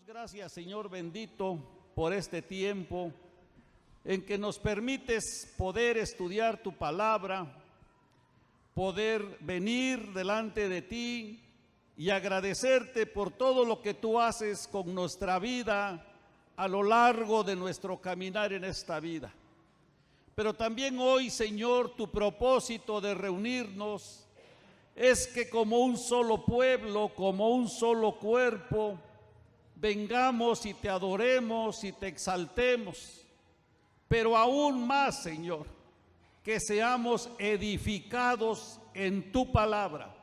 damos gracias, Señor bendito, por este tiempo en que nos permites poder estudiar tu palabra, poder venir delante de ti y agradecerte por todo lo que tú haces con nuestra vida a lo largo de nuestro caminar en esta vida. Pero también hoy, Señor, tu propósito de reunirnos es que como un solo pueblo, como un solo cuerpo, vengamos y te adoremos y te exaltemos. Pero aún más, Señor, que seamos edificados en tu palabra,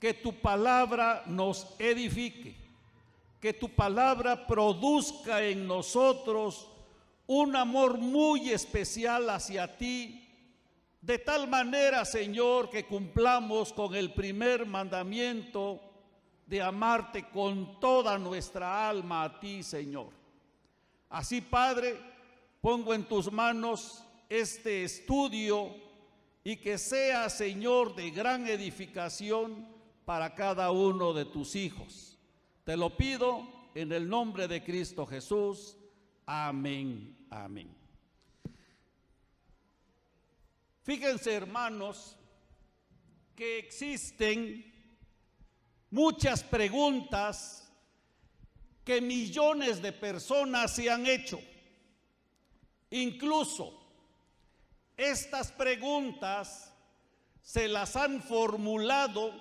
que tu palabra nos edifique, que tu palabra produzca en nosotros un amor muy especial hacia ti, de tal manera, Señor, que cumplamos con el primer mandamiento de amarte con toda nuestra alma a ti, Señor. Así, Padre, pongo en tus manos este estudio y que sea, Señor, de gran edificación para cada uno de tus hijos. Te lo pido en el nombre de Cristo Jesús. Amén, amén. Fíjense, hermanos, que existen muchas preguntas que millones de personas se han hecho. Incluso estas preguntas se las han formulado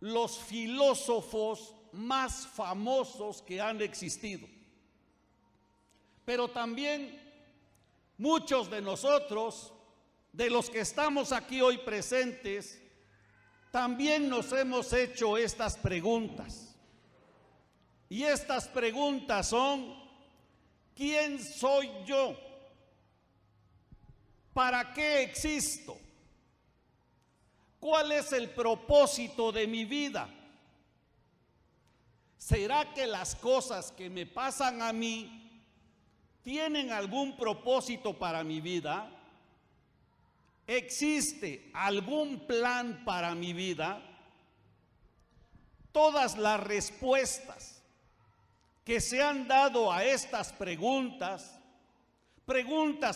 los filósofos más famosos que han existido. Pero también muchos de nosotros, de los que estamos aquí hoy presentes, también nos hemos hecho estas preguntas. Y estas preguntas son: ¿quién soy yo? ¿Para qué existo? ¿Cuál es el propósito de mi vida? ¿Será que las cosas que me pasan a mí tienen algún propósito para mi vida? ¿Existe algún plan para mi vida? Todas las respuestas que se han dado a estas preguntas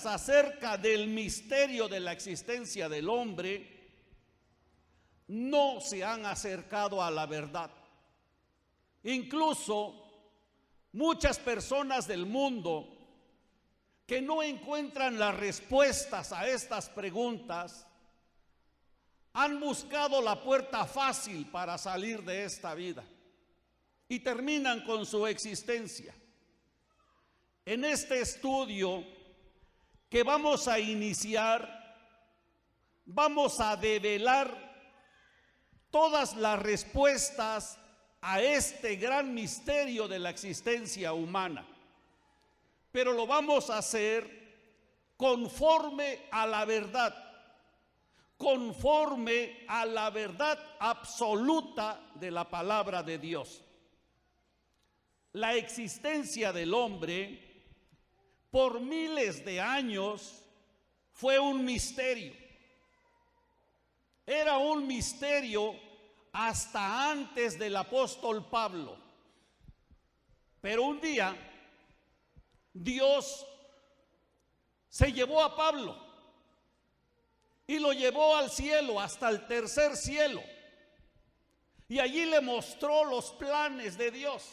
acerca del misterio de la existencia del hombre, no se han acercado a la verdad. Incluso muchas personas del mundo que no encuentran las respuestas a estas preguntas han buscado la puerta fácil para salir de esta vida y terminan con su existencia. En este estudio que vamos a iniciar, vamos a develar todas las respuestas a este gran misterio de la existencia humana. Pero lo vamos a hacer conforme a la verdad, conforme a la verdad absoluta de la palabra de Dios. La existencia del hombre por miles de años fue un misterio. Era un misterio hasta antes del apóstol Pablo. Pero un día Dios se llevó a Pablo y lo llevó al cielo, hasta el tercer cielo, y allí le mostró los planes de Dios,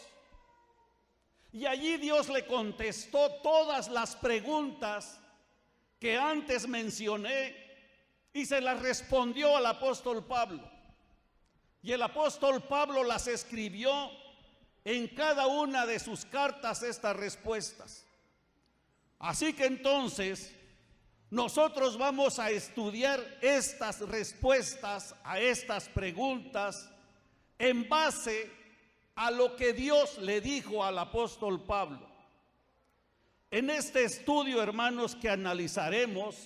y allí Dios le contestó todas las preguntas que antes mencioné y se las respondió al apóstol Pablo, y el apóstol Pablo las escribió en cada una de sus cartas, estas respuestas. Así que entonces nosotros vamos a estudiar estas respuestas a estas preguntas en base a lo que Dios le dijo al apóstol Pablo. En este estudio, hermanos, que analizaremos,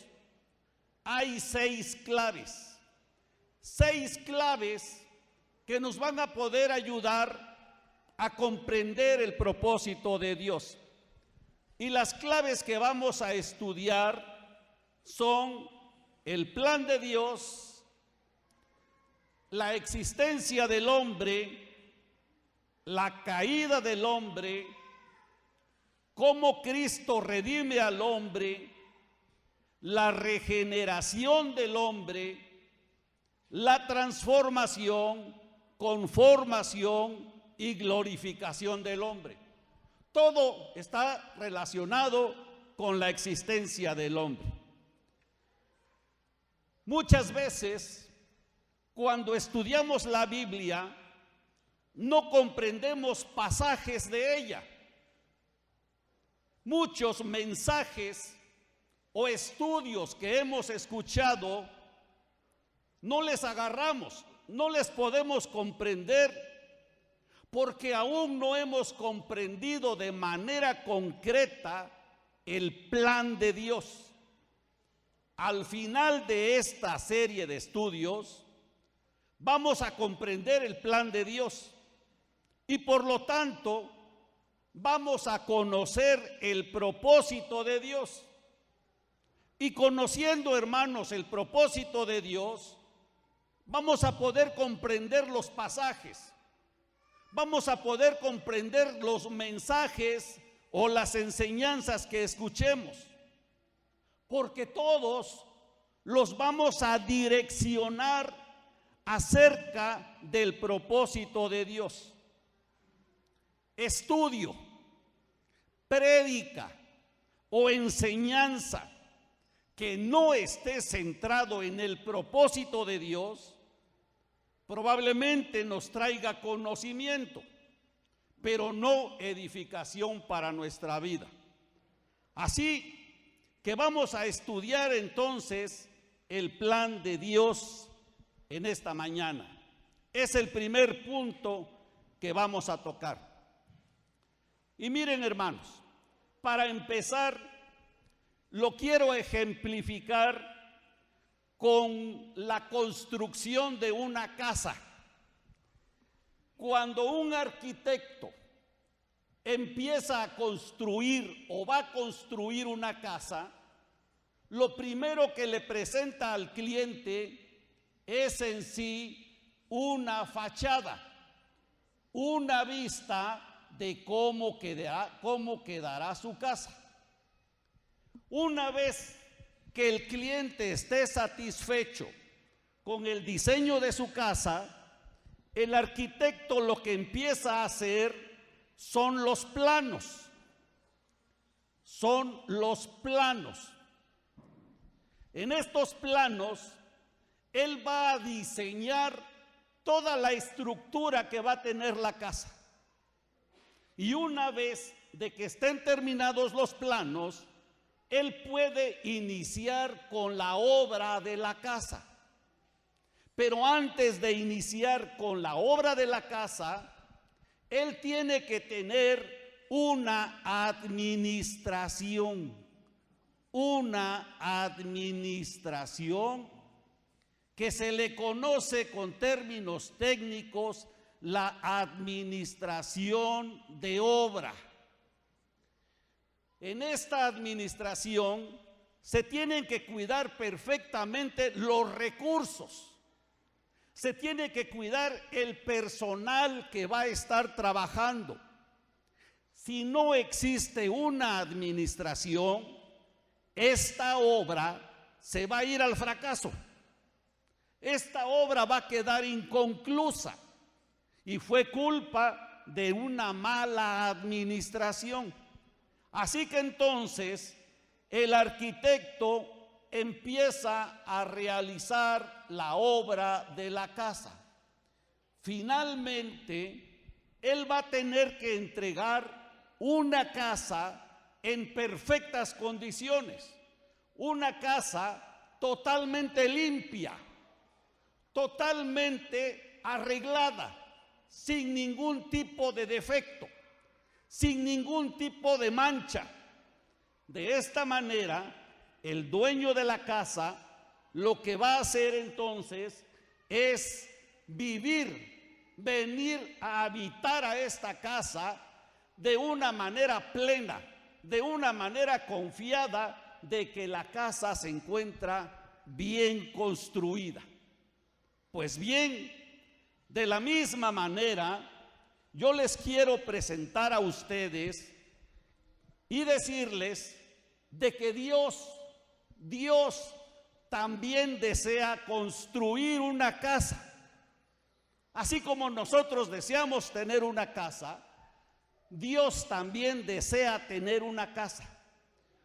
hay 6 claves. 6 claves que nos van a poder ayudar a comprender el propósito de Dios. Y las claves que vamos a estudiar son el plan de Dios, la existencia del hombre, la caída del hombre, cómo Cristo redime al hombre, la regeneración del hombre, la transformación, conformación y glorificación del hombre. Todo está relacionado con la existencia del hombre. Muchas veces, cuando estudiamos la Biblia, no comprendemos pasajes de ella. Muchos mensajes o estudios que hemos escuchado, no les agarramos, no les podemos comprender, porque aún no hemos comprendido de manera concreta el plan de Dios. Al final de esta serie de estudios, vamos a comprender el plan de Dios y por lo tanto vamos a conocer el propósito de Dios. Y conociendo, hermanos, el propósito de Dios, vamos a poder comprender los pasajes, vamos a poder comprender los mensajes o las enseñanzas que escuchemos, porque todos los vamos a direccionar acerca del propósito de Dios. Estudio, prédica o enseñanza que no esté centrado en el propósito de Dios, probablemente nos traiga conocimiento, pero no edificación para nuestra vida. Así que vamos a estudiar entonces el plan de Dios en esta mañana. Es el primer punto que vamos a tocar. Y miren, hermanos, para empezar, lo quiero ejemplificar con la construcción de una casa. Cuando un arquitecto empieza a construir o va a construir una casa, lo primero que le presenta al cliente es en sí una fachada, una vista de cómo quedará su casa. Una vez que el cliente esté satisfecho con el diseño de su casa, el arquitecto lo que empieza a hacer son los planos. Son los planos. En estos planos, él va a diseñar toda la estructura que va a tener la casa. Y una vez de que estén terminados los planos, él puede iniciar con la obra de la casa. Pero antes de iniciar con la obra de la casa, él tiene que tener una administración que se le conoce con términos técnicos la administración de obra. En esta administración se tienen que cuidar perfectamente los recursos, se tiene que cuidar el personal que va a estar trabajando. Si no existe una administración, esta obra se va a ir al fracaso. Esta obra va a quedar inconclusa y fue culpa de una mala administración. Así que entonces el arquitecto empieza a realizar la obra de la casa. Finalmente, él va a tener que entregar una casa en perfectas condiciones, una casa totalmente limpia, totalmente arreglada, sin ningún tipo de defecto, sin ningún tipo de mancha. De esta manera, el dueño de la casa lo que va a hacer entonces es venir a habitar a esta casa de una manera plena, de una manera confiada de que la casa se encuentra bien construida. Pues bien, de la misma manera, yo les quiero presentar a ustedes y decirles de que Dios también desea construir una casa. Así como nosotros deseamos tener una casa, Dios también desea tener una casa.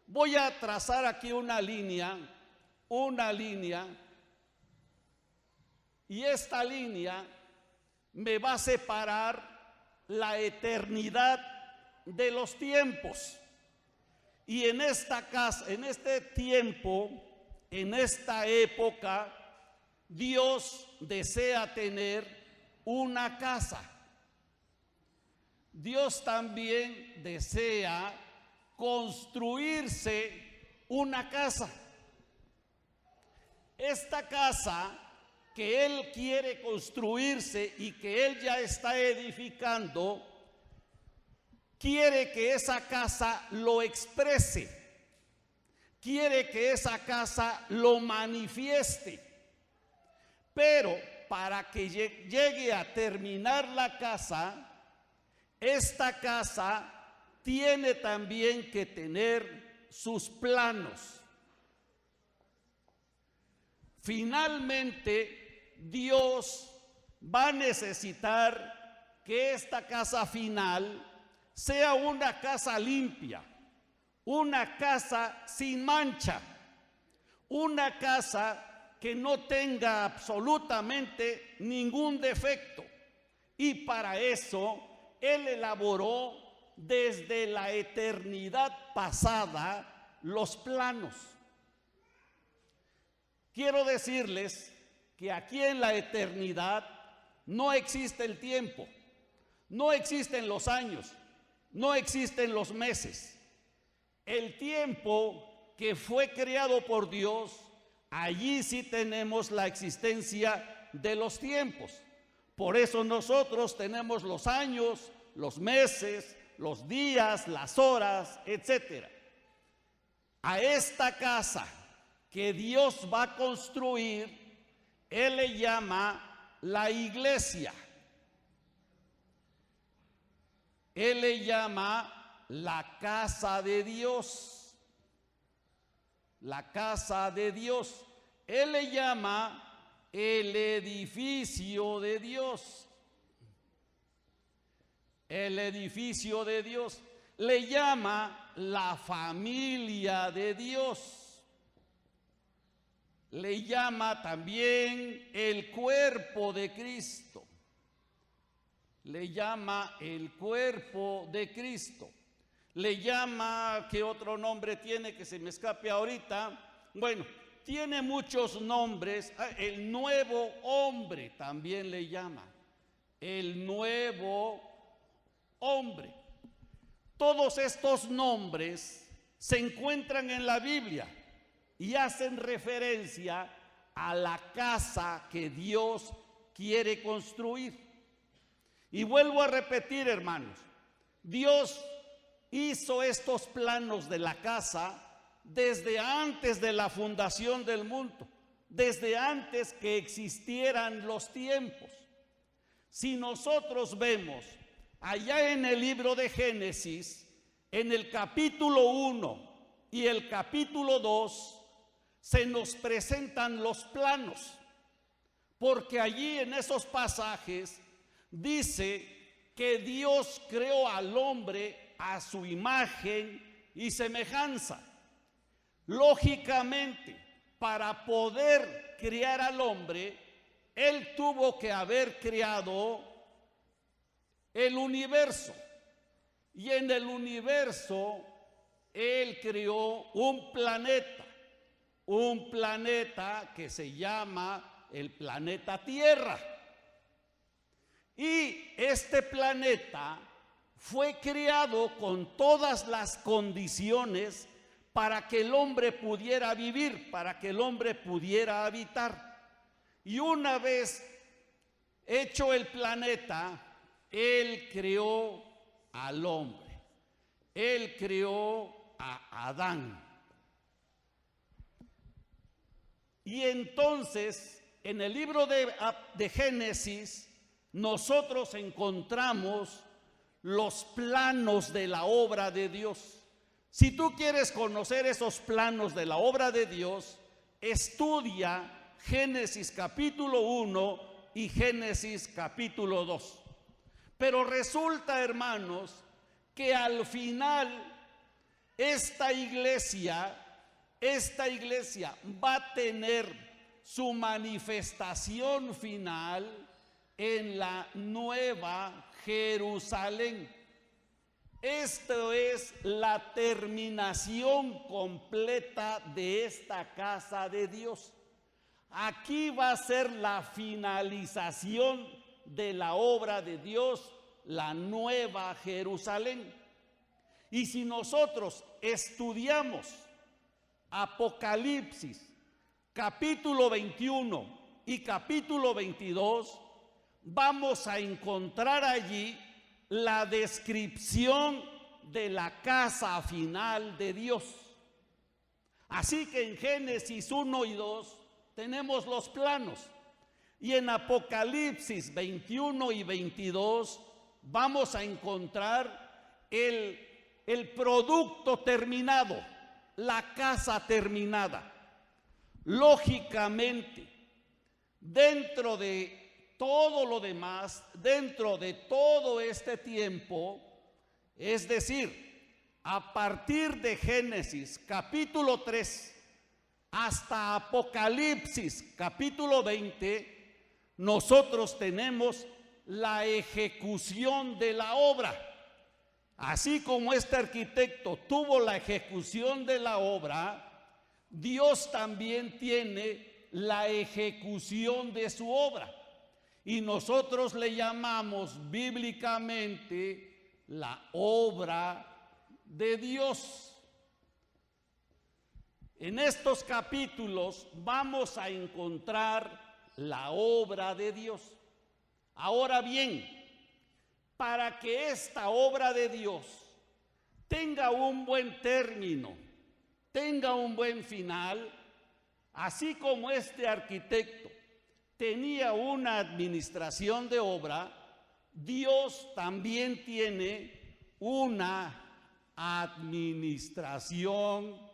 Voy a trazar aquí una línea, y esta línea me va a separar la eternidad de los tiempos. Y en esta casa, en este tiempo, en esta época, Dios desea tener una casa. Dios también desea construirse una casa. Esta casa que Él quiere construirse y que Él ya está edificando, quiere que esa casa lo exprese, quiere que esa casa lo manifieste. Pero para que llegue a terminar la casa, esta casa tiene también que tener sus planos. Finalmente, Dios va a necesitar que esta casa final sea una casa limpia, una casa sin mancha, una casa que no tenga absolutamente ningún defecto. Y para eso Él elaboró desde la eternidad pasada los planos. Quiero decirles que aquí en la eternidad no existe el tiempo, no existen los años, no existen los meses. El tiempo que fue creado por Dios, allí sí tenemos la existencia de los tiempos. Por eso nosotros tenemos los años, los meses, los días, las horas, etc. A esta casa que Dios va a construir, Él le llama la iglesia. Él le llama la casa de Dios. La casa de Dios. Él le llama el edificio de Dios. El edificio de Dios. Le llama la familia de Dios. Le llama también el cuerpo de Cristo. Le llama el cuerpo de Cristo. Le llama, ¿qué otro nombre tiene que se me escape ahorita? Bueno, tiene muchos nombres. El nuevo hombre también le llama. El nuevo hombre. Todos estos nombres se encuentran en la Biblia y hacen referencia a la casa que Dios quiere construir. Y vuelvo a repetir, hermanos, Dios hizo estos planos de la casa desde antes de la fundación del mundo, desde antes que existieran los tiempos. Si nosotros vemos allá en el libro de Génesis, en el capítulo 1 y el capítulo 2, se nos presentan los planos, porque allí en esos pasajes dice que Dios creó al hombre a su imagen y semejanza. Lógicamente, para poder crear al hombre, Él tuvo que haber creado el universo. Y en el universo, Él creó un planeta que se llama el planeta Tierra. Y este planeta fue creado con todas las condiciones para que el hombre pudiera vivir, para que el hombre pudiera habitar. Y una vez hecho el planeta, Él creó al hombre. Él creó a Adán. Y entonces, en el libro de Génesis, nosotros encontramos los planos de la obra de Dios. Si tú quieres conocer esos planos de la obra de Dios, estudia Génesis capítulo 1 y Génesis capítulo 2. Pero resulta, hermanos, que al final esta iglesia va a tener su manifestación final en la Nueva Jerusalén. Esto es la terminación completa de esta casa de Dios. Aquí va a ser la finalización de la obra de Dios, la Nueva Jerusalén. Y si nosotros estudiamos Apocalipsis, capítulo 21 y capítulo 22, vamos a encontrar allí la descripción de la casa final de Dios. Así que en Génesis 1 y 2 tenemos los planos, y en Apocalipsis 21 y 22 vamos a encontrar el producto terminado, la casa terminada. Lógicamente, dentro de todo lo demás, dentro de todo este tiempo, es decir, a partir de Génesis capítulo 3 hasta Apocalipsis capítulo 20, nosotros tenemos la ejecución de la obra. Así como este arquitecto tuvo la ejecución de la obra, Dios también tiene la ejecución de su obra. Y nosotros le llamamos bíblicamente la obra de Dios. En estos capítulos vamos a encontrar la obra de Dios. Ahora bien, para que esta obra de Dios tenga un buen término, tenga un buen final, así como este arquitecto tenía una administración de obra, Dios también tiene una administración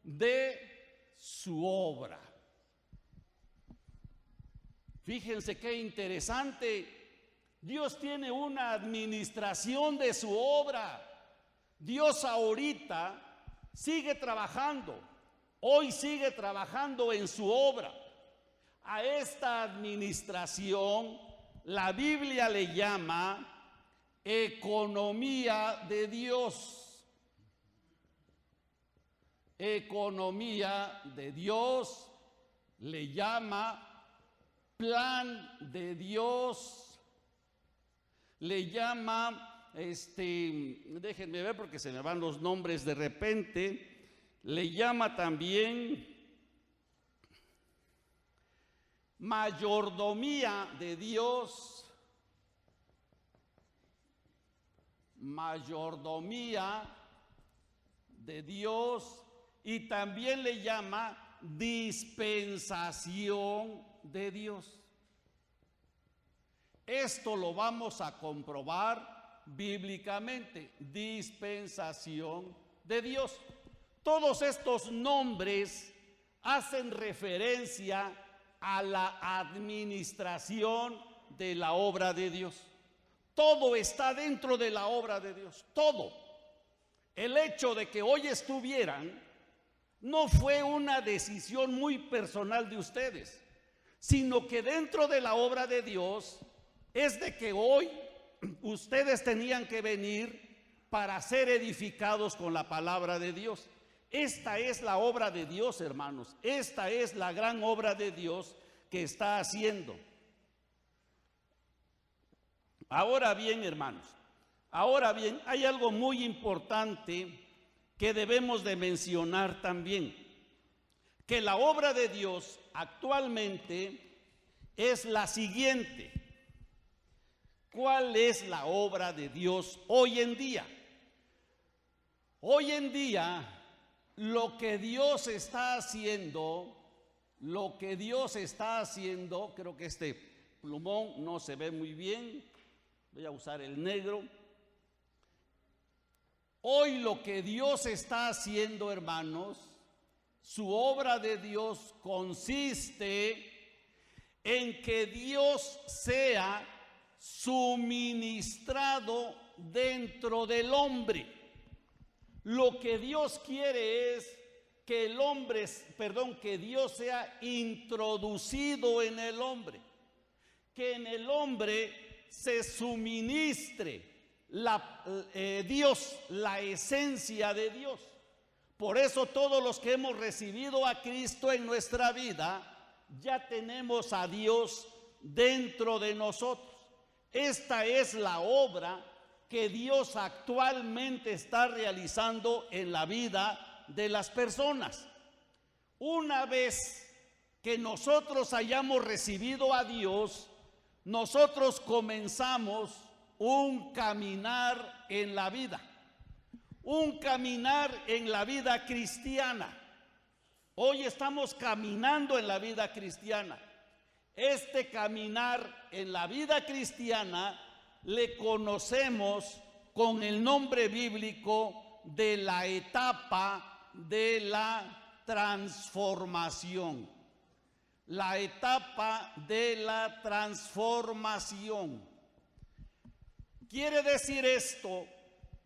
de su obra. Fíjense qué interesante. Dios tiene una administración de su obra. Dios ahorita sigue trabajando. Hoy sigue trabajando en su obra. A esta administración la Biblia le llama economía de Dios. Economía de Dios, le llama plan de Dios, le llama, déjenme ver porque se me van los nombres de repente, le llama también mayordomía de Dios, mayordomía de Dios, y también le llama dispensación de Dios. Esto lo vamos a comprobar bíblicamente, dispensación de Dios. Todos estos nombres hacen referencia a la administración de la obra de Dios. Todo está dentro de la obra de Dios, todo. El hecho de que hoy estuvieran no fue una decisión muy personal de ustedes, sino que dentro de la obra de Dios es de que hoy ustedes tenían que venir para ser edificados con la palabra de Dios. Esta es la obra de Dios, hermanos. Esta es la gran obra de Dios que está haciendo. Ahora bien, hermanos, hay algo muy importante que debemos de mencionar también, que la obra de Dios actualmente es la siguiente. ¿Cuál es la obra de Dios hoy en día? Hoy en día lo que Dios está haciendo, creo que este plumón no se ve muy bien, voy a usar el negro. Hoy lo que Dios está haciendo, hermanos, su obra de Dios consiste en que Dios sea suministrado dentro del hombre. Lo que Dios quiere es que que Dios sea introducido en el hombre, que en el hombre se suministre Dios, la esencia de Dios. Por eso todos los que hemos recibido a Cristo en nuestra vida, ya tenemos a Dios dentro de nosotros. Esta es la obra que Dios actualmente está realizando en la vida de las personas. Una vez que nosotros hayamos recibido a Dios, nosotros comenzamos un caminar en la vida, un caminar en la vida cristiana. Hoy estamos caminando en la vida cristiana. Este caminar en la vida cristiana le conocemos con el nombre bíblico de la etapa de la transformación. La etapa de la transformación. Quiere decir esto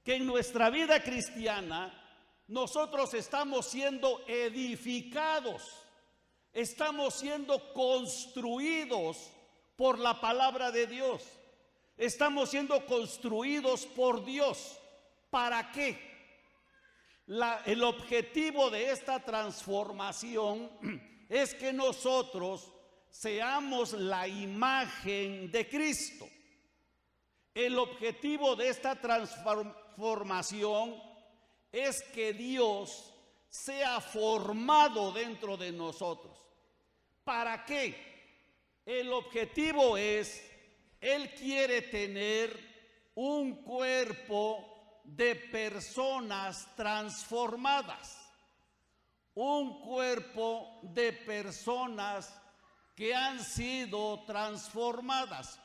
que en nuestra vida cristiana nosotros estamos siendo edificados, estamos siendo construidos por la palabra de Dios, estamos siendo construidos por Dios. ¿Para qué? El objetivo de esta transformación es que nosotros seamos la imagen de Cristo. El objetivo de esta transformación es que Dios sea formado dentro de nosotros. ¿Para qué? El objetivo es, Él quiere tener un cuerpo de personas transformadas, un cuerpo de personas que han sido transformadas.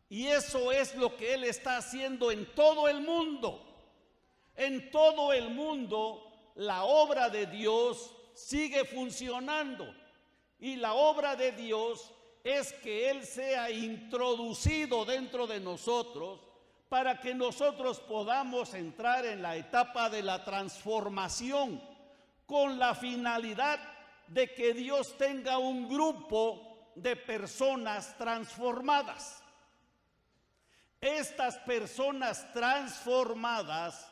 Y eso es lo que Él está haciendo en todo el mundo. En todo el mundo la obra de Dios sigue funcionando. Y la obra de Dios es que Él sea introducido dentro de nosotros para que nosotros podamos entrar en la etapa de la transformación con la finalidad de que Dios tenga un grupo de personas transformadas. Estas personas transformadas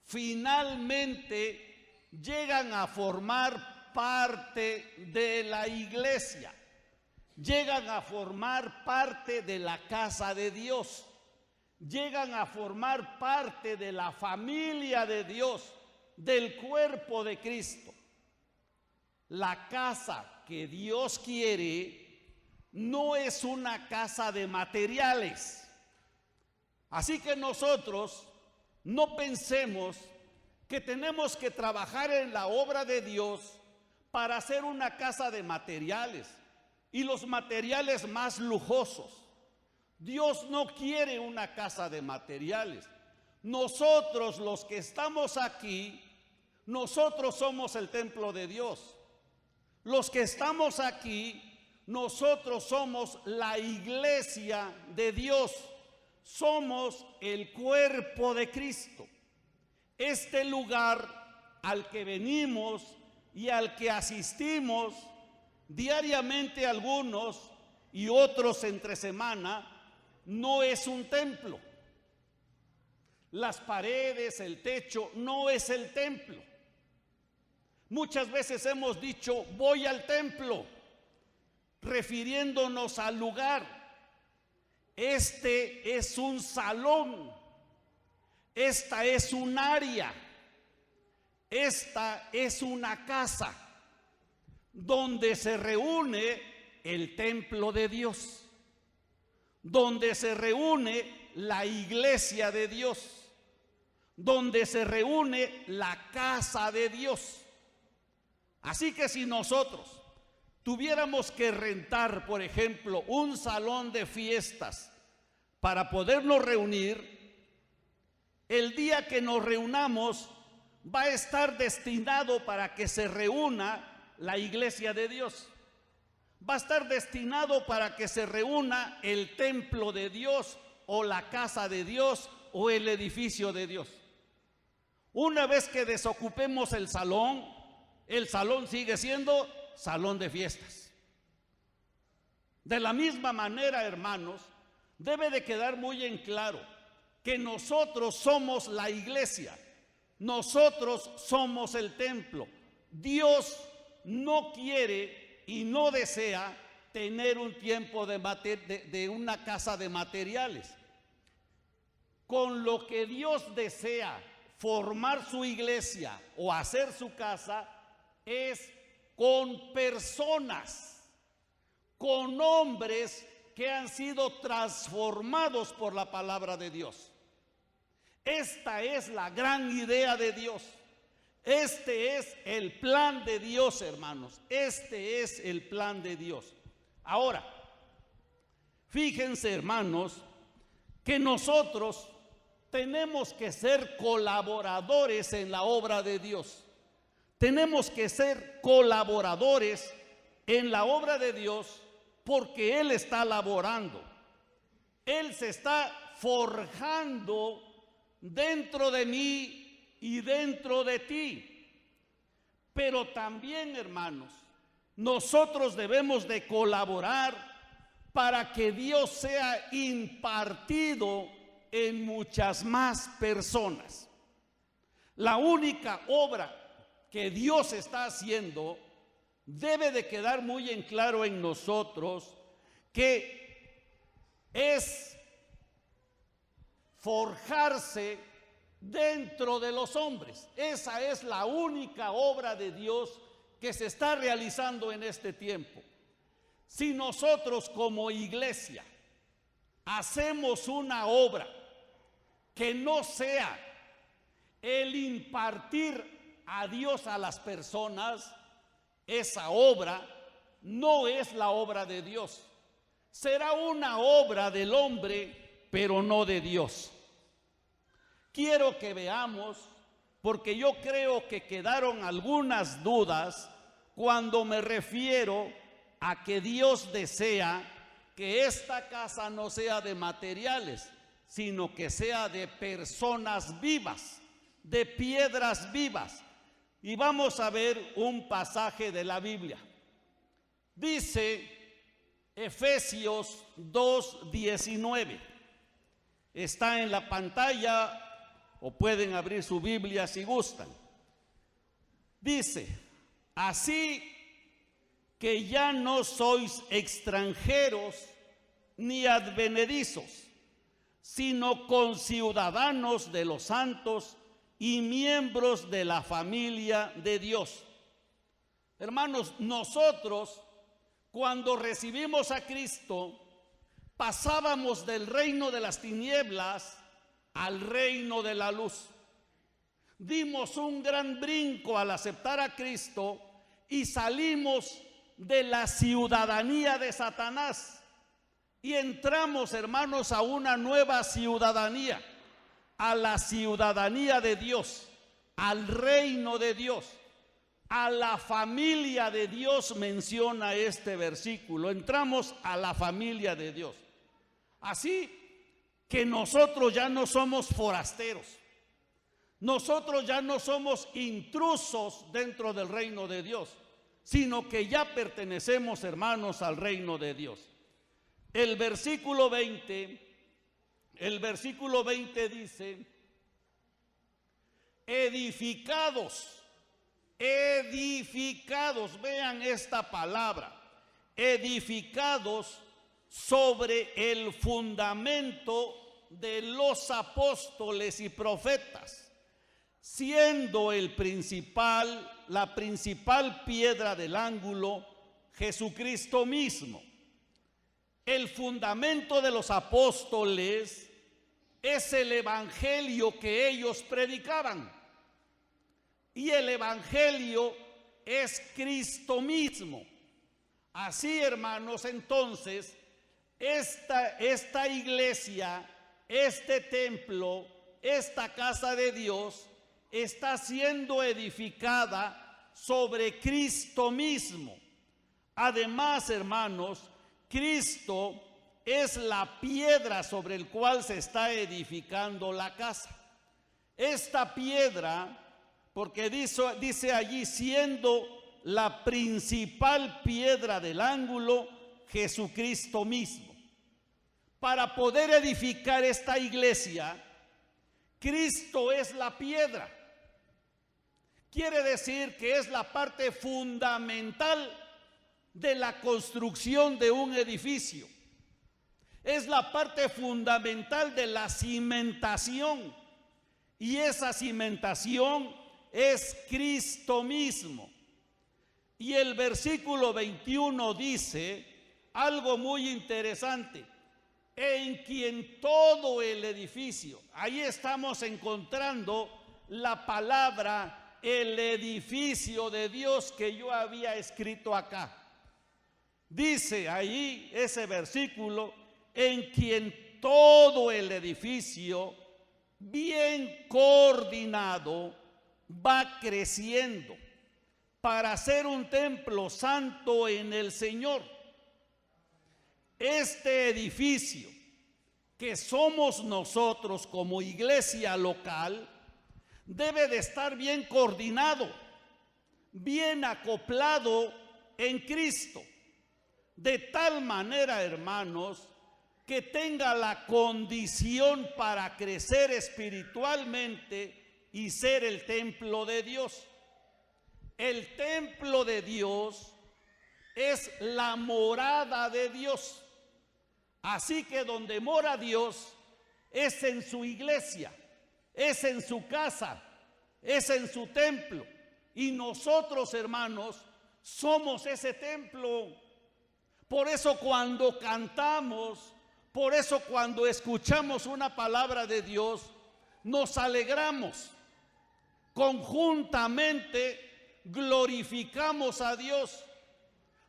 finalmente llegan a formar parte de la iglesia, llegan a formar parte de la casa de Dios, llegan a formar parte de la familia de Dios, del cuerpo de Cristo. La casa que Dios quiere no es una casa de materiales. Así que nosotros no pensemos que tenemos que trabajar en la obra de Dios para hacer una casa de materiales y los materiales más lujosos. Dios no quiere una casa de materiales. Nosotros, los que estamos aquí, nosotros somos el templo de Dios. Los que estamos aquí, nosotros somos la iglesia de Dios. Somos el cuerpo de Cristo. Este lugar al que venimos y al que asistimos diariamente algunos y otros entre semana, no es un templo. Las paredes, el techo, no es el templo. Muchas veces hemos dicho, voy al templo, refiriéndonos al lugar. Este es un salón, esta es un área, esta es una casa donde se reúne el templo de Dios, donde se reúne la iglesia de Dios, donde se reúne la casa de Dios. Así que si nosotros tuviéramos que rentar, por ejemplo, un salón de fiestas para podernos reunir, el día que nos reunamos va a estar destinado para que se reúna la iglesia de Dios. Va a estar destinado para que se reúna el templo de Dios o la casa de Dios o el edificio de Dios. Una vez que desocupemos el salón sigue siendo salón de fiestas. De la misma manera, hermanos, debe de quedar muy en claro que nosotros somos la iglesia, nosotros somos el templo. Dios no quiere y no desea tener un tiempo de una casa de materiales. Con lo que Dios desea formar su iglesia o hacer su casa es con personas, con hombres que han sido transformados por la palabra de Dios. Esta es la gran idea de Dios. Este es el plan de Dios, hermanos. Este es el plan de Dios. Ahora, fíjense, hermanos, que nosotros tenemos que ser colaboradores en la obra de Dios. Tenemos que ser colaboradores en la obra de Dios porque Él está laborando. Él se está forjando dentro de mí y dentro de ti. Pero también, hermanos, nosotros debemos de colaborar para que Dios sea impartido en muchas más personas. La única obra que Dios está haciendo debe de quedar muy en claro en nosotros, que es forjarse dentro de los hombres. Esa es la única obra de Dios que se está realizando en este tiempo. Si nosotros como iglesia hacemos una obra que no sea el impartir a Dios a las personas, esa obra no es la obra de Dios. Será una obra del hombre, pero no de Dios. Quiero que veamos, porque yo creo que quedaron algunas dudas cuando me refiero a que Dios desea que esta casa no sea de materiales, sino que sea de personas vivas, de piedras vivas. Y vamos a ver un pasaje de la Biblia. Dice Efesios 2:19. Está en la pantalla o pueden abrir su Biblia si gustan. Dice: así que ya no sois extranjeros ni advenedizos, sino conciudadanos de los santos y miembros de la familia de Dios. Hermanos, nosotros cuando recibimos a Cristo pasábamos del reino de las tinieblas al reino de la luz. Dimos un gran brinco al aceptar a Cristo y salimos de la ciudadanía de Satanás y entramos, hermanos, a una nueva ciudadanía, a la ciudadanía de Dios, al reino de Dios, a la familia de Dios, menciona este versículo. Entramos a la familia de Dios. Así que nosotros ya no somos forasteros, nosotros ya no somos intrusos dentro del reino de Dios, sino que ya pertenecemos, hermanos, al reino de Dios. El versículo 20 dice: edificados, vean esta palabra, edificados sobre el fundamento de los apóstoles y profetas, siendo la principal piedra del ángulo Jesucristo mismo. El fundamento de los apóstoles es el evangelio que ellos predicaban. Y el evangelio es Cristo mismo. Así, hermanos, entonces, esta iglesia, este templo, esta casa de Dios, está siendo edificada sobre Cristo mismo. Además, hermanos, Cristo es la piedra sobre el cual se está edificando la casa. Esta piedra, porque dice allí, siendo la principal piedra del ángulo, Jesucristo mismo. Para poder edificar esta iglesia, Cristo es la piedra. Quiere decir que es la parte fundamental de la construcción de un edificio. Es la parte fundamental de la cimentación. Y esa cimentación es Cristo mismo. Y el versículo 21 dice algo muy interesante: en quien todo el edificio. Ahí estamos encontrando la palabra, el edificio de Dios, que yo había escrito acá. Dice ahí ese versículo: en quien todo el edificio, bien coordinado, va creciendo para ser un templo santo en el Señor. Este edificio que somos nosotros como iglesia local debe de estar bien coordinado, bien acoplado en Cristo, de tal manera, hermanos, que tenga la condición para crecer espiritualmente y ser el templo de Dios. El templo de Dios es la morada de Dios. Así que donde mora Dios es en su iglesia, es en su casa, es en su templo. Y nosotros, hermanos, somos ese templo. Por eso cuando cantamos, por eso cuando escuchamos una palabra de Dios, nos alegramos. Conjuntamente glorificamos a Dios,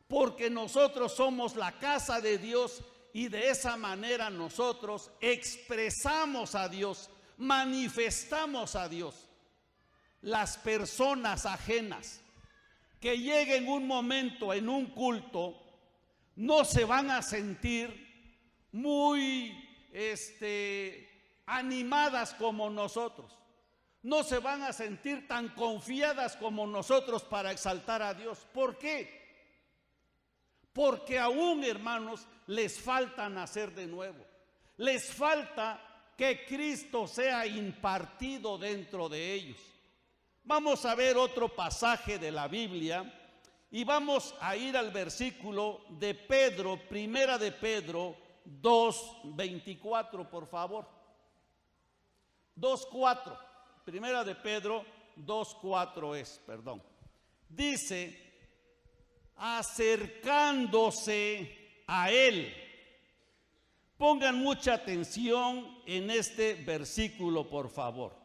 porque nosotros somos la casa de Dios y de esa manera nosotros expresamos a Dios, manifestamos a Dios. Las personas ajenas que lleguen un momento en un culto no se van a sentir muy animadas como nosotros. No se van a sentir tan confiadas como nosotros para exaltar a Dios. ¿Por qué? Porque aún, hermanos, les falta nacer de nuevo. Les falta que Cristo sea impartido dentro de ellos. Vamos a ver otro pasaje de la Biblia y vamos a ir al versículo de Pedro, primera de Pedro 2:24, por favor. 2:4. Primera de Pedro 2:4 es, perdón. Dice: acercándose a él. Pongan mucha atención en este versículo, por favor.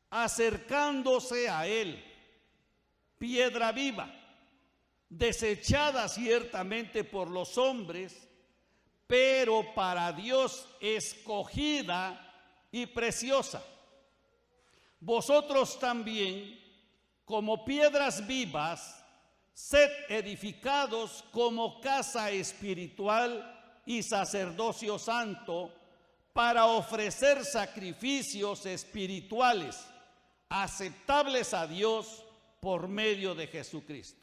Acercándose a él, piedra viva, desechada ciertamente por los hombres, pero para Dios escogida y preciosa. Vosotros también, como piedras vivas, sed edificados como casa espiritual y sacerdocio santo, para ofrecer sacrificios espirituales aceptables a Dios por medio de Jesucristo.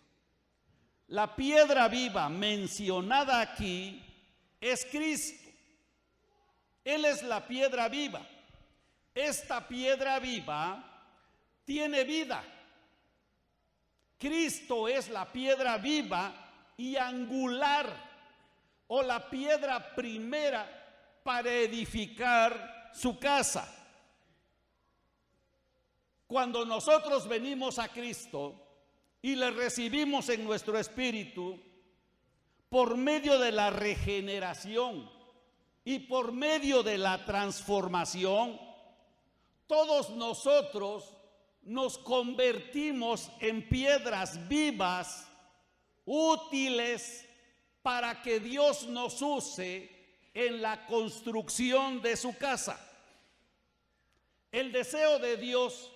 La piedra viva mencionada aquí es Cristo. Él es la piedra viva. Esta piedra viva tiene vida. Cristo es la piedra viva y angular, o la piedra primera para edificar su casa. Cuando nosotros venimos a Cristo y le recibimos en nuestro espíritu, por medio de la regeneración y por medio de la transformación, todos nosotros nos convertimos en piedras vivas, útiles para que Dios nos use en la construcción de su casa. El deseo de Dios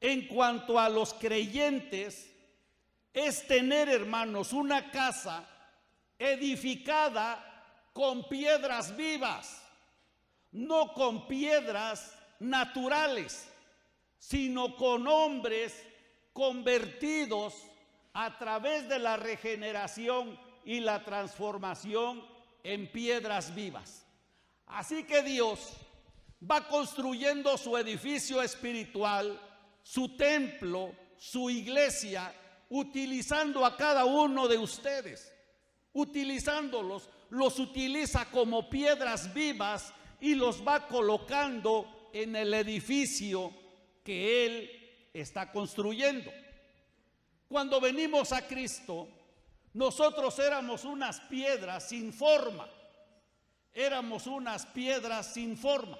en cuanto a los creyentes es tener, hermanos, una casa edificada con piedras vivas, no con piedras naturales, sino con hombres convertidos a través de la regeneración y la transformación en piedras vivas. Así que Dios va construyendo su edificio espiritual, su templo, su iglesia, utilizando a cada uno de ustedes, utilizándolos, los utiliza como piedras vivas y los va colocando en el edificio que Él está construyendo. Cuando venimos a Cristo, nosotros éramos unas piedras sin forma, éramos unas piedras sin forma.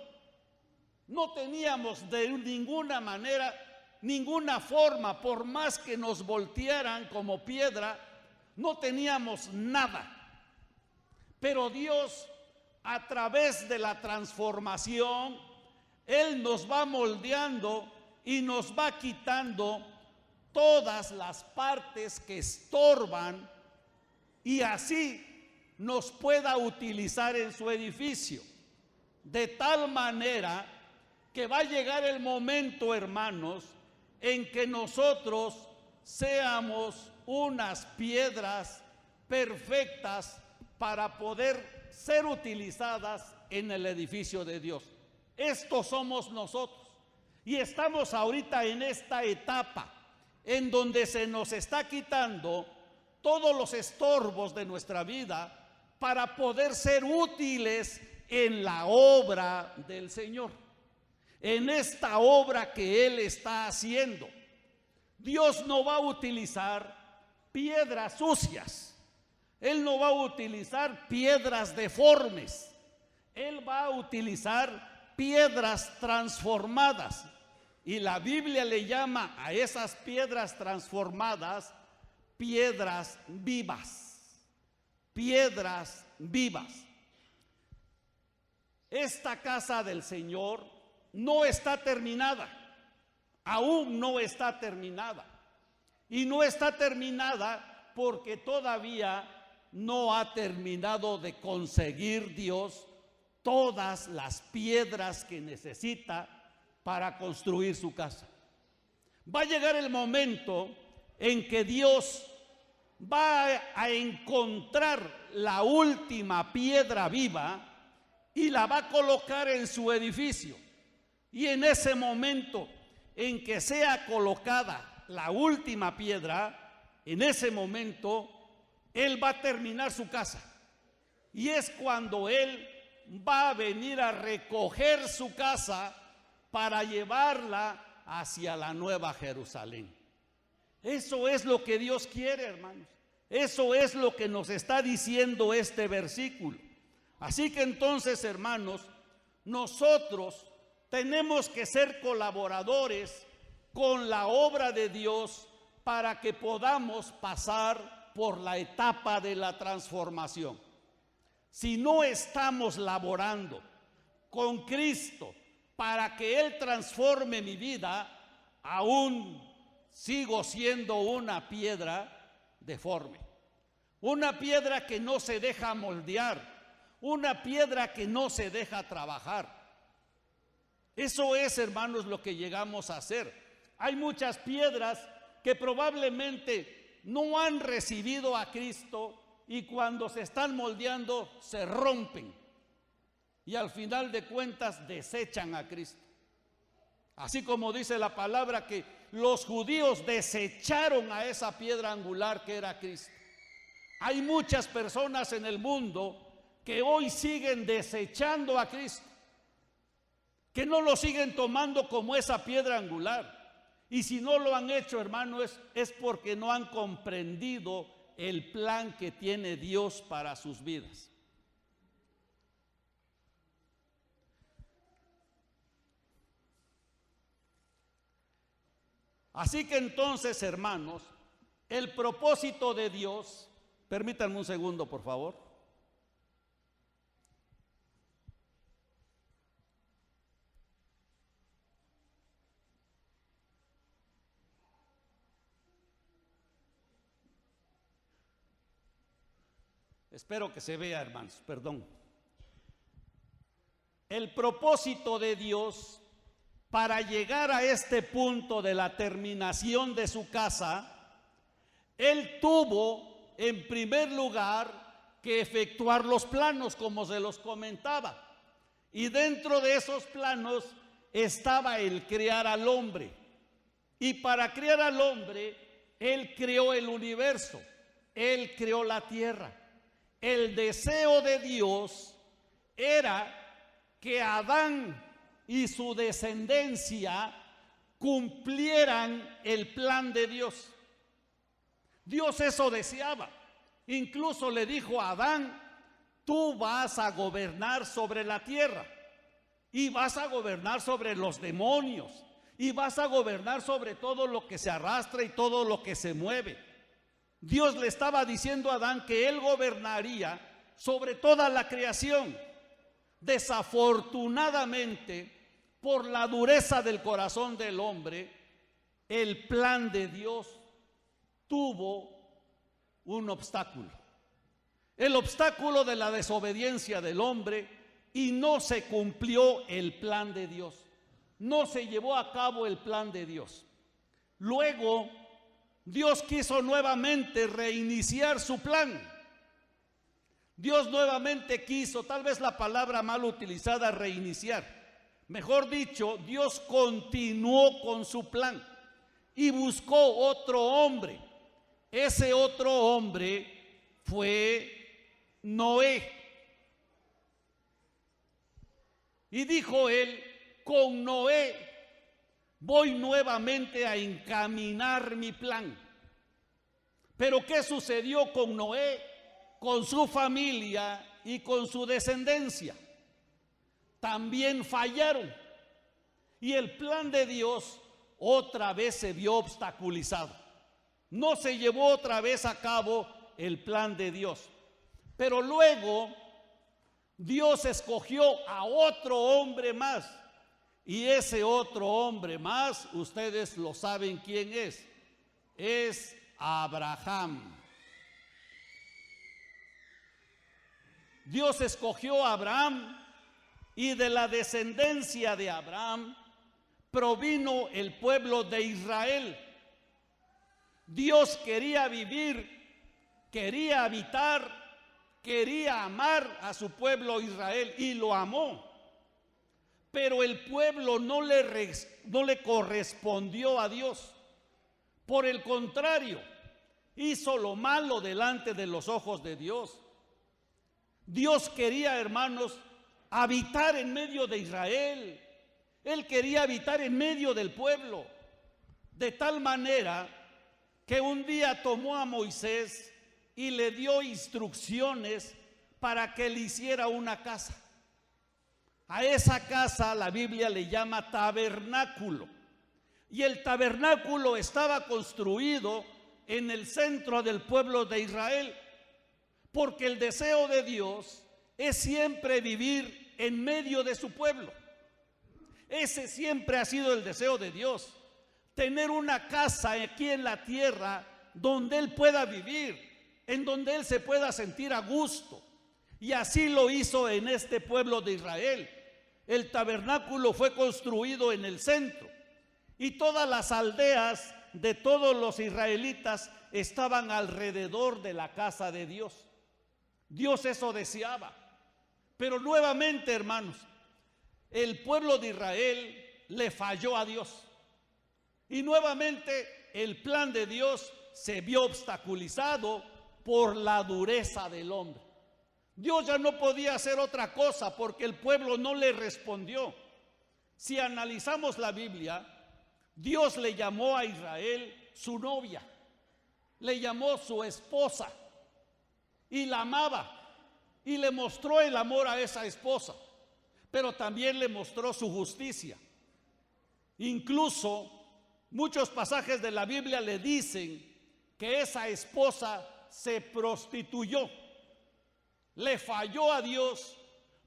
No teníamos de ninguna manera, ninguna forma, por más que nos voltearan como piedra, no teníamos nada. Pero Dios, a través de la transformación, Él nos va moldeando y nos va quitando todas las partes que estorban y así nos pueda utilizar en su edificio. De tal manera que va a llegar el momento, hermanos, en que nosotros seamos unas piedras perfectas para poder ser utilizadas en el edificio de Dios. Estos somos nosotros y estamos ahorita en esta etapa en donde se nos está quitando todos los estorbos de nuestra vida para poder ser útiles en la obra del Señor, en esta obra que Él está haciendo. Dios no va a utilizar piedras sucias, Él no va a utilizar piedras deformes, Él va a utilizar piedras transformadas. Y la Biblia le llama a esas piedras transformadas piedras vivas, piedras vivas. Esta casa del Señor no está terminada, aún no está terminada. Y no está terminada porque todavía no ha terminado de conseguir Dios todas las piedras que necesita para construir su casa. Va a llegar el momento en que Dios va a encontrar la última piedra viva y la va a colocar en su edificio. Y en ese momento en que sea colocada la última piedra, en ese momento Él va a terminar su casa. Y es cuando Él va a venir a recoger su casa para llevarla hacia la nueva Jerusalén. Eso es lo que Dios quiere, hermanos. Eso es lo que nos está diciendo este versículo. Así que entonces, hermanos, nosotros tenemos que ser colaboradores con la obra de Dios para que podamos pasar por la etapa de la transformación. Si no estamos laborando con Cristo para que Él transforme mi vida, aún sigo siendo una piedra deforme, una piedra que no se deja moldear, una piedra que no se deja trabajar. Eso es, hermanos, lo que llegamos a hacer. Hay muchas piedras que probablemente no han recibido a Cristo y cuando se están moldeando se rompen y al final de cuentas desechan a Cristo. Así como dice la palabra que los judíos desecharon a esa piedra angular que era Cristo. Hay muchas personas en el mundo que hoy siguen desechando a Cristo, que no lo siguen tomando como esa piedra angular. Y si no lo han hecho, hermano, es porque no han comprendido el plan que tiene Dios para sus vidas. Así que entonces, hermanos, el propósito de Dios, permítanme un segundo, por favor. Espero que se vea, hermanos, perdón. El propósito de Dios para llegar a este punto de la terminación de su casa, Él tuvo en primer lugar que efectuar los planos, como se los comentaba. Y dentro de esos planos estaba el crear al hombre. Y para crear al hombre, Él creó el universo, Él creó la tierra. El deseo de Dios era que Adán y su descendencia cumplieran el plan de Dios. Dios eso deseaba. Incluso le dijo a Adán: tú vas a gobernar sobre la tierra, y vas a gobernar sobre los demonios, y vas a gobernar sobre todo lo que se arrastra y todo lo que se mueve. Dios le estaba diciendo a Adán que él gobernaría sobre toda la creación. Desafortunadamente, por la dureza del corazón del hombre, el plan de Dios tuvo un obstáculo. El obstáculo de la desobediencia del hombre, y no se cumplió el plan de Dios. No se llevó a cabo el plan de Dios. Luego, Dios quiso nuevamente reiniciar su plan. Dios nuevamente quiso, tal vez la palabra mal utilizada, reiniciar. Mejor dicho, Dios continuó con su plan y buscó otro hombre. Ese otro hombre fue Noé. Y dijo él: con Noé voy nuevamente a encaminar mi plan. Pero ¿qué sucedió con Noé, con su familia y con su descendencia? También fallaron, y el plan de Dios otra vez se vio obstaculizado. No se llevó otra vez a cabo el plan de Dios. Pero luego Dios escogió a otro hombre más, y ese otro hombre más, ustedes lo saben quién es Abraham. Dios escogió a Abraham, y de la descendencia de Abraham provino el pueblo de Israel. Dios quería vivir, quería habitar, quería amar a su pueblo Israel, y lo amó. Pero el pueblo no le correspondió a Dios. Por el contrario, hizo lo malo delante de los ojos de Dios. Dios quería, hermanos, habitar en medio de Israel. Él quería habitar en medio del pueblo, de tal manera que un día tomó a Moisés y le dio instrucciones para que le hiciera una casa. A esa casa la Biblia le llama tabernáculo. Y el tabernáculo estaba construido en el centro del pueblo de Israel, porque el deseo de Dios es siempre vivir en medio de su pueblo. Ese siempre ha sido el deseo de Dios, tener una casa aquí en la tierra donde Él pueda vivir, en donde Él se pueda sentir a gusto. Y así lo hizo en este pueblo de Israel. El tabernáculo fue construido en el centro, y todas las aldeas de todos los israelitas estaban alrededor de la casa de Dios. Dios eso deseaba. Pero nuevamente, hermanos, el pueblo de Israel le falló a Dios, y nuevamente el plan de Dios se vio obstaculizado por la dureza del hombre. Dios ya no podía hacer otra cosa porque el pueblo no le respondió. Si analizamos la Biblia, Dios le llamó a Israel su novia, le llamó su esposa, y la amaba, y le mostró el amor a esa esposa, pero también le mostró su justicia. Incluso Muchos pasajes de la Biblia le dicen que esa esposa se prostituyó, le falló a Dios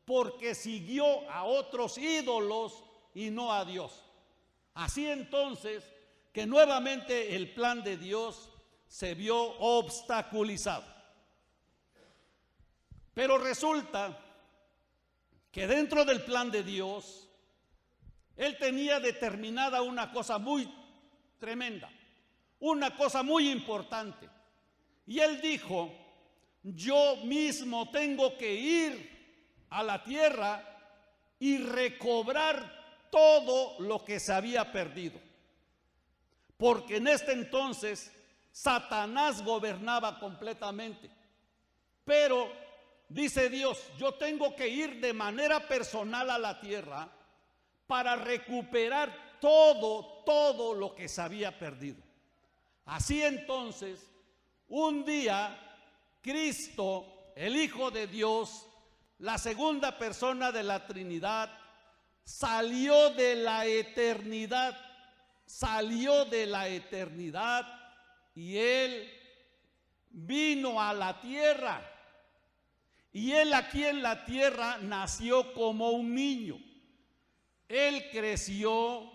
porque siguió a otros ídolos y no a Dios. Así entonces que nuevamente el plan de Dios se vio obstaculizado. Pero resulta que dentro del plan de Dios, Él tenía determinada una cosa muy tremenda, una cosa muy importante. Y Él dijo: yo mismo tengo que ir a la tierra y recobrar todo lo que se había perdido. Porque en este entonces Satanás gobernaba completamente. Pero dice Dios: yo tengo que ir de manera personal a la tierra para recuperar todo lo que se había perdido. Así entonces, un día Cristo, el Hijo de Dios, la segunda persona de la Trinidad, salió de la eternidad y Él vino a la tierra. Y Él aquí en la tierra nació como un niño. Él creció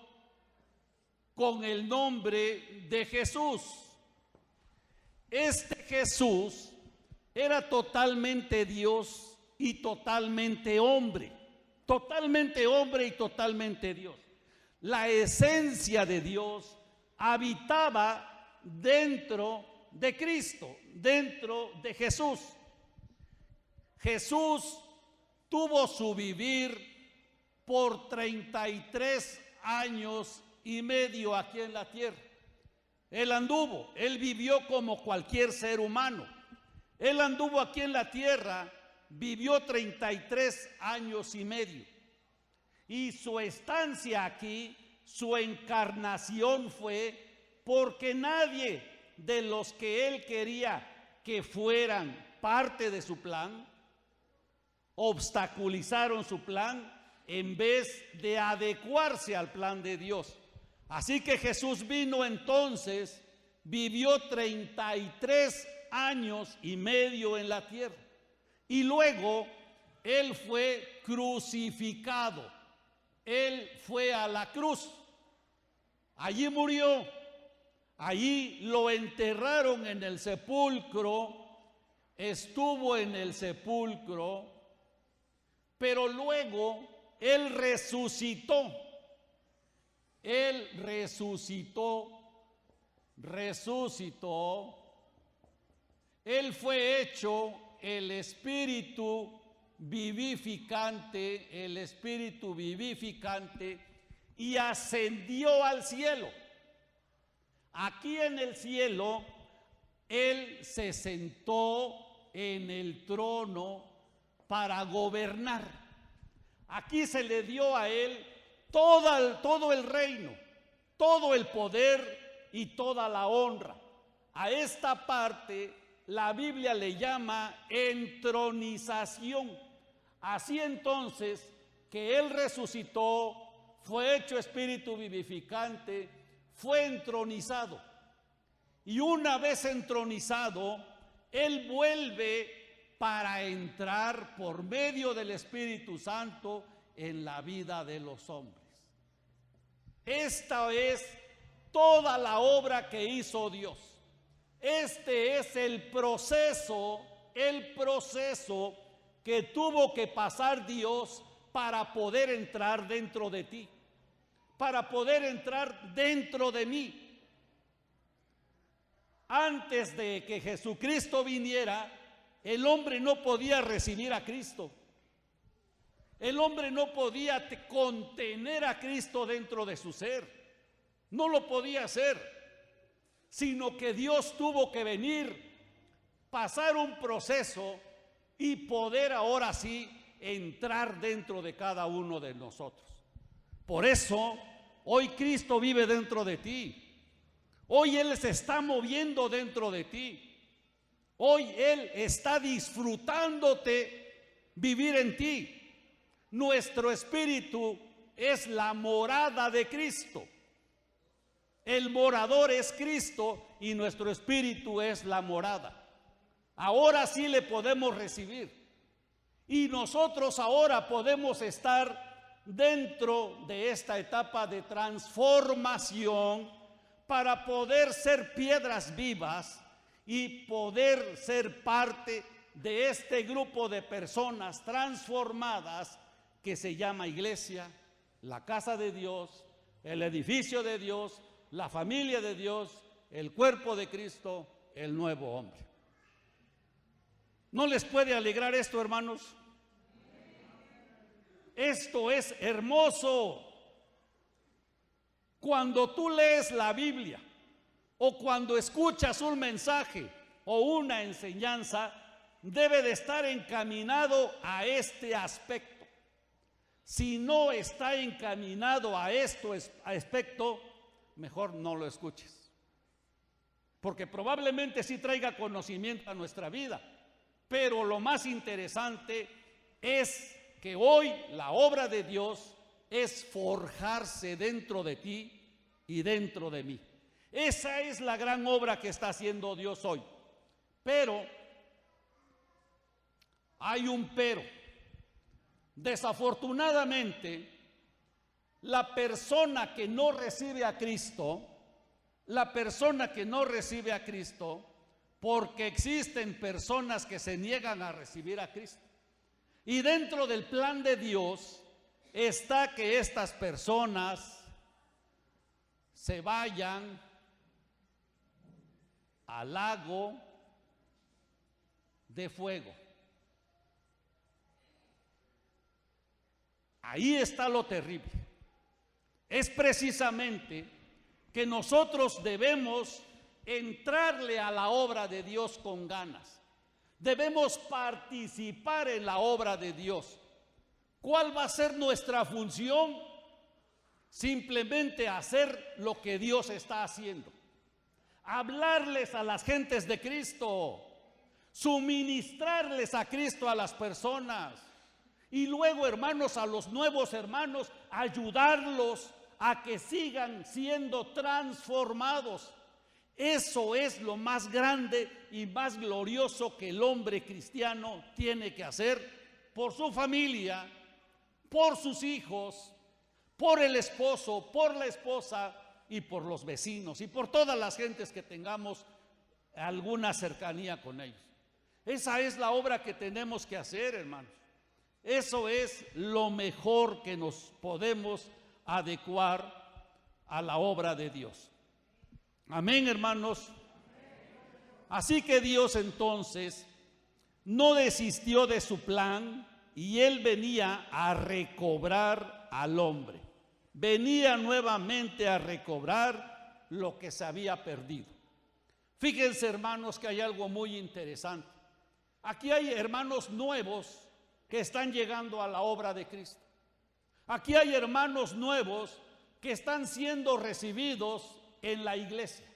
con el nombre de Jesús. Este Jesús era totalmente Dios y totalmente hombre y totalmente Dios. La esencia de Dios habitaba dentro de Cristo, dentro de Jesús. Jesús tuvo su vivir por 33 años y medio aquí en la tierra. Él vivió como cualquier ser humano. Él anduvo aquí en la tierra, vivió 33 años y medio. Y su estancia aquí, su encarnación fue porque nadie de los que Él quería que fueran parte de su plan, obstaculizaron su plan en vez de adecuarse al plan de Dios. Así que Jesús vino entonces, vivió 33 años y medio en la tierra. Y luego Él fue crucificado. Él fue a la cruz. Allí murió. Allí lo enterraron en el sepulcro. Estuvo en el sepulcro. Pero luego Él resucitó. Él resucitó. Él fue hecho el espíritu vivificante, y ascendió al cielo. Aquí en el cielo, Él se sentó en el trono para gobernar. Aquí se le dio a Él todo el reino, todo el poder y toda la honra. A esta parte la Biblia le llama entronización. Así entonces que Él resucitó, fue hecho espíritu vivificante, fue entronizado. Y una vez entronizado, Él vuelve para entrar por medio del Espíritu Santo en la vida de los hombres. Esta es toda la obra que hizo Dios. Este es el proceso que tuvo que pasar Dios para poder entrar dentro de ti, para poder entrar dentro de mí. Antes de que Jesucristo viniera, el hombre no podía recibir a Cristo. El hombre no podía contener a Cristo dentro de su ser. No lo podía hacer, sino que Dios tuvo que venir, pasar un proceso y poder ahora sí entrar dentro de cada uno de nosotros. Por eso, hoy Cristo vive dentro de ti. Hoy Él se está moviendo dentro de ti. Hoy Él está disfrutándote vivir en ti. Nuestro espíritu es la morada de Cristo. El morador es Cristo y nuestro espíritu es la morada. Ahora sí le podemos recibir. Y nosotros ahora podemos estar dentro de esta etapa de transformación para poder ser piedras vivas y poder ser parte de este grupo de personas transformadas que se llama iglesia, la casa de Dios, el edificio de Dios, la familia de Dios, el cuerpo de Cristo, el nuevo hombre. ¿No les puede alegrar esto, hermanos? Esto es hermoso. Cuando tú lees la Biblia o cuando escuchas un mensaje o una enseñanza, debe de estar encaminado a este aspecto. Si no está encaminado a este aspecto, mejor no lo escuches. Porque probablemente sí traiga conocimiento a nuestra vida. Pero lo más interesante es que hoy la obra de Dios es forjarse dentro de ti y dentro de mí. Esa es la gran obra que está haciendo Dios hoy. Pero hay un pero. Desafortunadamente, la persona que no recibe a Cristo, porque existen personas que se niegan a recibir a Cristo. Y dentro del plan de Dios está que estas personas se vayan al lago de fuego. Ahí está lo terrible. Es precisamente que nosotros debemos entrarle a la obra de Dios con ganas. Debemos participar en la obra de Dios. ¿Cuál va a ser nuestra función? Simplemente hacer lo que Dios está haciendo. Hablarles a las gentes de Cristo, suministrarles a Cristo a las personas. Y luego, hermanos, a los nuevos hermanos, ayudarlos a que sigan siendo transformados. Eso es lo más grande y más glorioso que el hombre cristiano tiene que hacer por su familia, por sus hijos, por el esposo, por la esposa y por los vecinos y por todas las gentes que tengamos alguna cercanía con ellos. Esa es la obra que tenemos que hacer, hermanos. Eso es lo mejor que nos podemos adecuar a la obra de Dios. Amén, hermanos. Así que Dios entonces no desistió de su plan y Él venía a recobrar al hombre. Venía nuevamente a recobrar lo que se había perdido. Fíjense, hermanos, que hay algo muy interesante. Aquí hay hermanos nuevos que están llegando a la obra de Cristo. Aquí hay hermanos nuevos que están siendo recibidos en la iglesia.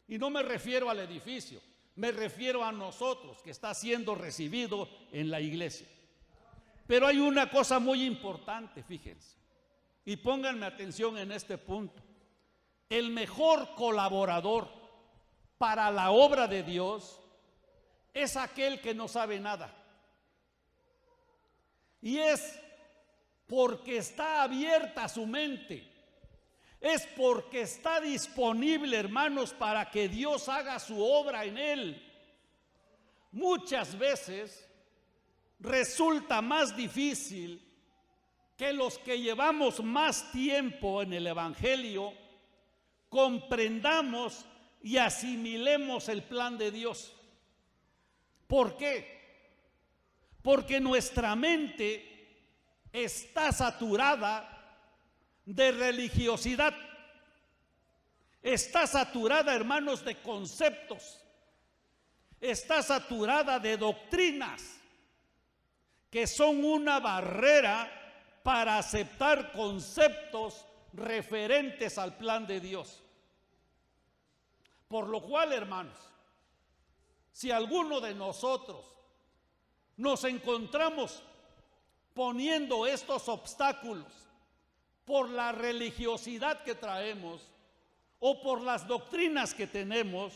Y no me refiero al edificio, me refiero a nosotros que está siendo recibido en la iglesia. Pero hay una cosa muy importante, fíjense, y pónganme atención en este punto. El mejor colaborador para la obra de Dios es aquel que no sabe nada. Y es porque está abierta su mente. Es porque está disponible, hermanos, para que Dios haga su obra en él. Muchas veces resulta más difícil que los que llevamos más tiempo en el Evangelio comprendamos y asimilemos el plan de Dios. ¿Por qué? Porque nuestra mente está saturada de religiosidad. Está saturada, hermanos, de conceptos. Está saturada de doctrinas que son una barrera para aceptar conceptos referentes al plan de Dios. Por lo cual, hermanos, si alguno de nosotros nos encontramos poniendo estos obstáculos por la religiosidad que traemos o por las doctrinas que tenemos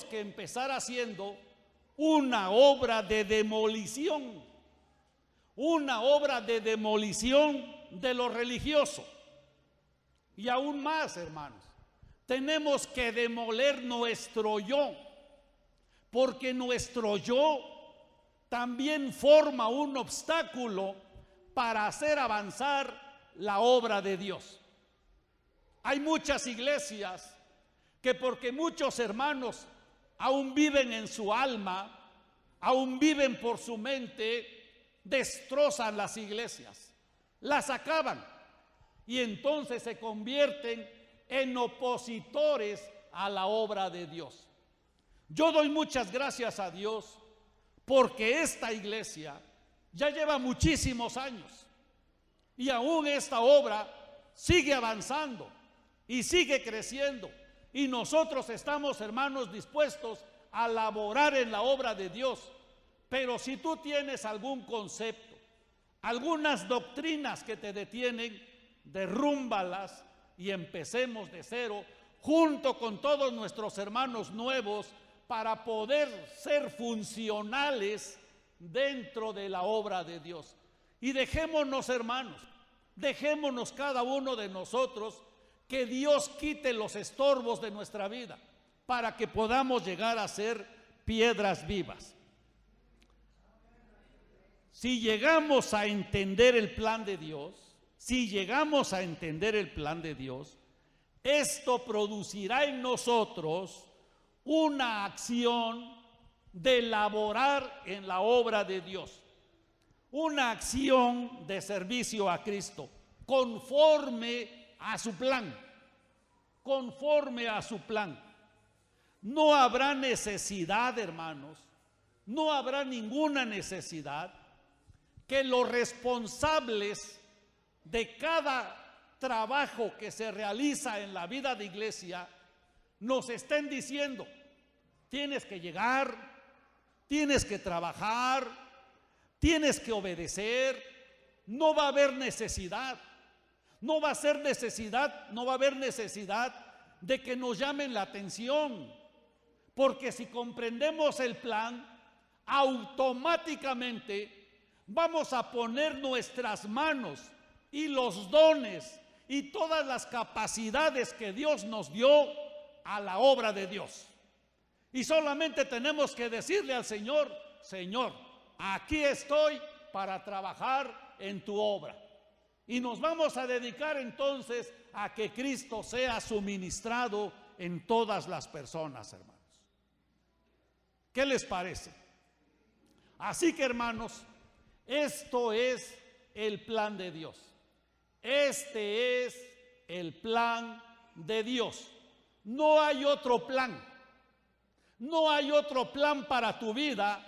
que empezar haciendo una obra de demolición, de lo religioso. Y aún más, hermanos, tenemos que demoler nuestro yo, porque nuestro yo también forma un obstáculo para hacer avanzar la obra de Dios. Hay muchas iglesias que, porque muchos hermanos aún viven en su alma, aún viven por su mente, destrozan las iglesias, las acaban, y entonces se convierten en opositores a la obra de Dios. Yo doy muchas gracias a Dios porque esta iglesia ya lleva muchísimos años y aún esta obra sigue avanzando y sigue creciendo, y nosotros estamos, hermanos, dispuestos a laborar en la obra de Dios. Pero si tú tienes algún concepto, algunas doctrinas que te detienen, derrúmbalas y empecemos de cero junto con todos nuestros hermanos nuevos para poder ser funcionales dentro de la obra de Dios. Y dejémonos, hermanos, dejémonos cada uno de nosotros que Dios quite los estorbos de nuestra vida para que podamos llegar a ser piedras vivas. Si llegamos a entender el plan de Dios, esto producirá en nosotros una acción de laborar en la obra de Dios, una acción de servicio a Cristo, conforme a su plan, No habrá necesidad, hermanos, no habrá ninguna necesidad que los responsables de cada trabajo que se realiza en la vida de iglesia nos estén diciendo: tienes que llegar, tienes que trabajar, tienes que obedecer. No va a haber necesidad, no va a haber necesidad de que nos llamen la atención, porque si comprendemos el plan, automáticamente vamos a poner nuestras manos y los dones y todas las capacidades que Dios nos dio a la obra de Dios. Y solamente tenemos que decirle al Señor: Señor, aquí estoy para trabajar en tu obra. Y nos vamos a dedicar entonces a que Cristo sea suministrado en todas las personas, hermanos. ¿Qué les parece? Así que, hermanos, esto es el plan de Dios. Este es el plan de Dios. No hay otro plan. No hay otro plan para tu vida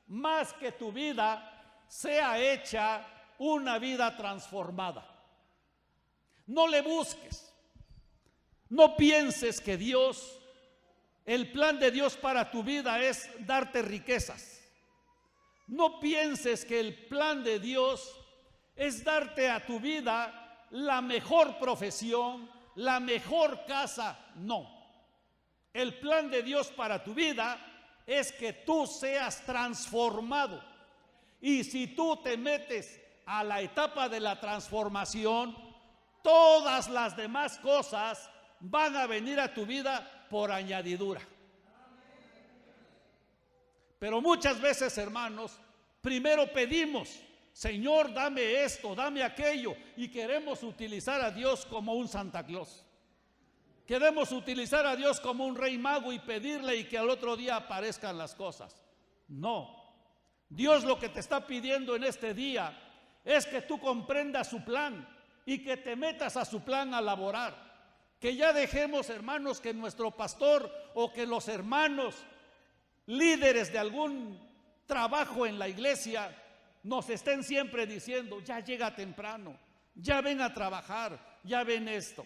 más que tu vida sea hecha una vida transformada. No le busques. No pienses que el plan de Dios para tu vida es darte riquezas. No pienses que el plan de Dios es darte a tu vida la mejor profesión, la mejor casa. No. El plan de Dios para tu vida es que tú seas transformado. Y si tú te metes a la etapa de la transformación, todas las demás cosas van a venir a tu vida por añadidura. Pero muchas veces, hermanos, primero pedimos: Señor, dame esto, dame aquello, y queremos utilizar a Dios como un Santa Claus. Queremos utilizar a Dios como un rey mago y pedirle y que al otro día aparezcan las cosas. No. Dios lo que te está pidiendo en este día es que tú comprendas su plan y que te metas a su plan a laborar. Que ya dejemos, hermanos, que nuestro pastor o que los hermanos líderes de algún trabajo en la iglesia nos estén siempre diciendo: ya llega temprano, ya ven a trabajar, ya ven esto.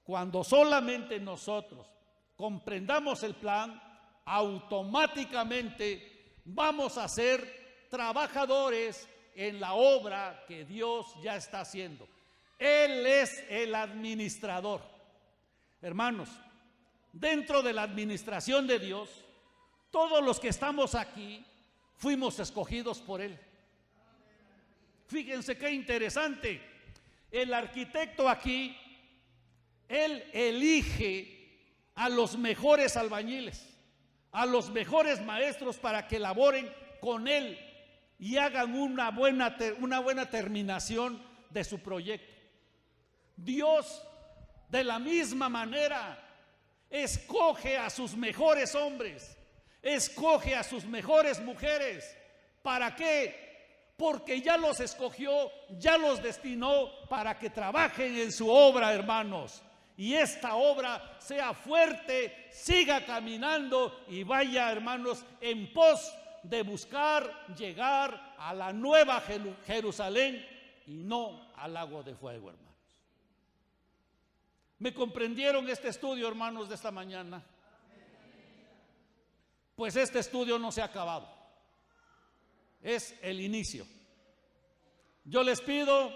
Cuando solamente nosotros comprendamos el plan, automáticamente vamos a ser trabajadores en la obra que Dios ya está haciendo. Él es el administrador. Hermanos, dentro de la administración de Dios, todos los que estamos aquí fuimos escogidos por Él. Fíjense qué interesante. El arquitecto aquí, él elige a los mejores albañiles, a los mejores maestros para que laboren con él y hagan una buena terminación de su proyecto. Dios, de la misma manera, escoge a sus mejores hombres, escoge a sus mejores mujeres. ¿Para qué? Porque ya los escogió, ya los destinó para que trabajen en su obra, hermanos. Y esta obra sea fuerte, siga caminando y vaya, hermanos, en pos de buscar llegar a la nueva Jerusalén y no al lago de fuego, hermanos. ¿Me comprendieron este estudio, hermanos, de esta mañana? Pues este estudio no se ha acabado. Es el inicio. Yo les pido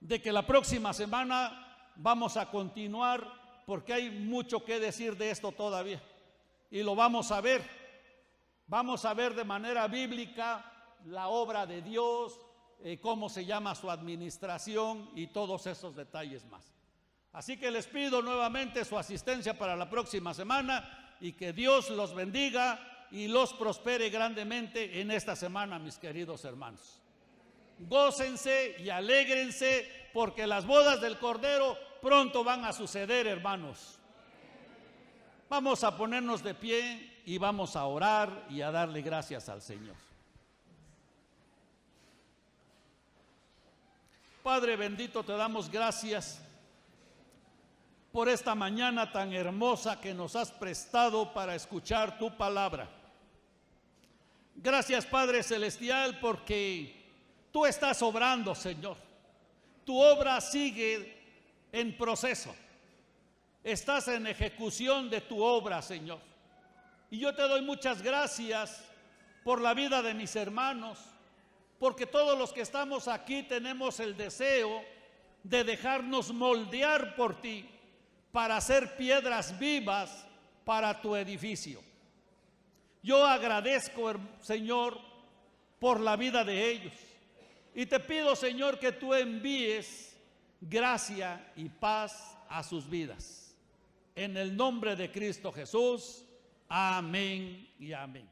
de que la próxima semana vamos a continuar, porque hay mucho que decir de esto todavía. Y lo vamos a ver. Vamos a ver de manera bíblica la obra de Dios, cómo se llama su administración y todos esos detalles más. Así que les pido nuevamente su asistencia para la próxima semana y que Dios los bendiga y los prospere grandemente en esta semana, mis queridos hermanos. Gócense y alégrense porque las bodas del Cordero pronto van a suceder, hermanos. Vamos a ponernos de pie y vamos a orar y a darle gracias al Señor. Padre bendito, te damos gracias por esta mañana tan hermosa que nos has prestado para escuchar tu palabra. Gracias, Padre Celestial, porque tú estás obrando, Señor. Tu obra sigue en proceso. Estás en ejecución de tu obra, Señor. Y yo te doy muchas gracias por la vida de mis hermanos, porque todos los que estamos aquí tenemos el deseo de dejarnos moldear por ti para ser piedras vivas para tu edificio. Yo agradezco, Señor, por la vida de ellos. Y te pido, Señor, que tú envíes gracia y paz a sus vidas. En el nombre de Cristo Jesús. Amén y amén.